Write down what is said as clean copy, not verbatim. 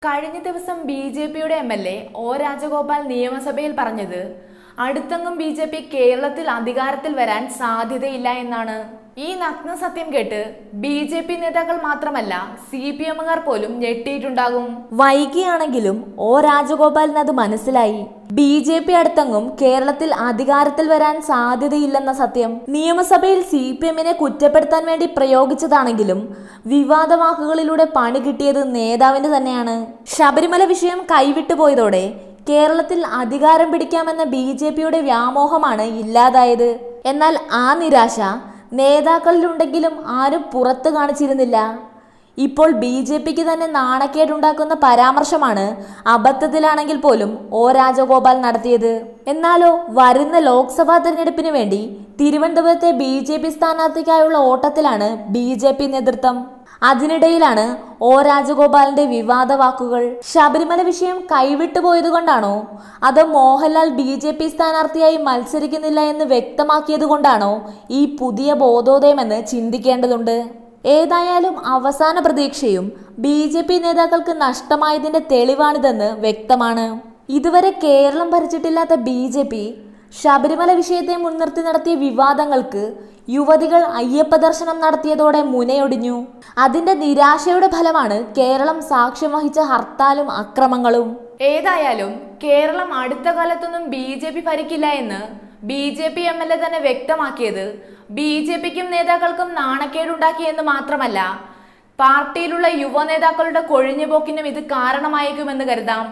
കഴിഞ്ഞ ദിവസം ബി.ജെ.പിയുടെ MLA. O Rajagopal നിയമസഭയിൽ പറഞ്ഞത് അടുത്തെങ്ങും ബി.ജെ.പി കേരളത്തിൽ അധികാരത്തിൽ വരാൻ സാധ്യതയില്ല എന്നാണ്. ഈ നഗ്ന സത്യം കേട്ട് ബി.ജെ.പി നേതാക്കൾ മാത്രമല്ല CPM-കാർ പോലും ഞെട്ടിയിട്ടുണ്ടാകും. വൈകിയാണെങ്കിലും ഒ രാജഗോപാലിന് അത് മനസ്സിലായി. ബി.ജെ.പി അടുത്തെങ്ങും കേരളത്തിൽ അധികാരത്തിൽ വരാൻ സാധ്യതയില്ലെന്ന സത്യം നിയമസഭയിൽ CPM-നെ കുറ്റപ്പെടുത്താൻ വേണ്ടി പ്രയോഗിച്ചതാണെങ്കിലും വിവാദ വാക്കുകളിലൂടെ പണി കിട്ടിയത് നേതാവിന് തന്നെയാണ്. ശബരിമല വിഷയം കൈവിട്ടുപോയതോടെ കേരളത്തിൽ അധികാരം പിടിക്കാമെന്ന ബി.ജെ.പിയുടെ വ്യാമോഹമാണ് ഇല്ലാതായത്. എന്നാൽ ആ നിരാശ നേതാക്കളിലുണ്ടെങ്കിലും ആരും പുറത്തു കാണിച്ചിരുന്നില്ല. ഇപ്പോൾ ബി.ജെ.പിക്ക് തന്നെ നാണക്കേടുണ്ടാക്കുന്ന പരാമർശമാണ് അബദ്ധത്തിലാണെങ്കിൽ പോലും ഒ രാജഗോപാൽ നടത്തിയത്. എന്നാലോ വരുന്ന ലോക്സഭാ തെരഞ്ഞെടുപ്പിന് വേണ്ടി തിരുവനന്തപുരത്തെ ബി.ജെ.പി സ്ഥാനാർത്ഥിക്കായുള്ള ഓട്ടത്തിലാണ് ബി.ജെ.പി നേതൃത്വം. അതിനിടയിലാണ് ഒ രാജഗോപാലിന്റെ വിവാദ വാക്കുകൾ. ശബരിമല വിഷയം കൈവിട്ടു പോയതുകൊണ്ടാണോ അതോ മോഹൻലാൽ ബി.ജെ.പി സ്ഥാനാർത്ഥിയായി മത്സരിക്കുന്നില്ല എന്ന് വ്യക്തമാക്കിയത് കൊണ്ടാണോ ഈ പുതിയ ബോധോദയമെന്ന് ചിന്തിക്കേണ്ടതുണ്ട്. ഏതായാലും അവസാന പ്രതീക്ഷയും ബി.ജെ.പി നേതാക്കൾക്ക് നഷ്ടമായതിന്റെ തെളിവാണിതെന്ന് വ്യക്തമാണ്. ഇതുവരെ കേരളം ഭരിച്ചിട്ടില്ലാത്ത ബി.ജെ.പി ശബരിമല വിഷയത്തെ മുൻനിർത്തി നടത്തിയ വിവാദങ്ങൾക്ക് യുവതികൾ അയ്യപ്പ ദർശനം നടത്തിയതോടെ മുനയൊടിഞ്ഞു. അതിന്റെ നിരാശയുടെ ഫലമാണ് കേരളം സാക്ഷ്യം വഹിച്ച ഹർത്താലും അക്രമങ്ങളും. ഏതായാലും കേരളം അടുത്ത കാലത്തൊന്നും ബി.ജെ.പി ഭരിക്കില്ല എന്ന് ബി.ജെ.പി എം.എൽ.എ. തന്നെ വ്യക്തമാക്കിയത് ബി.ജെ.പിക്കും നേതാക്കൾക്കും നാണക്കേടുണ്ടാക്കിയെന്ന് മാത്രമല്ല പാർട്ടിയിലുള്ള യുവ നേതാക്കളുടെ കൊഴിഞ്ഞുപോക്കിനും ഇത് കാരണമായേക്കുമെന്ന് കരുതാം.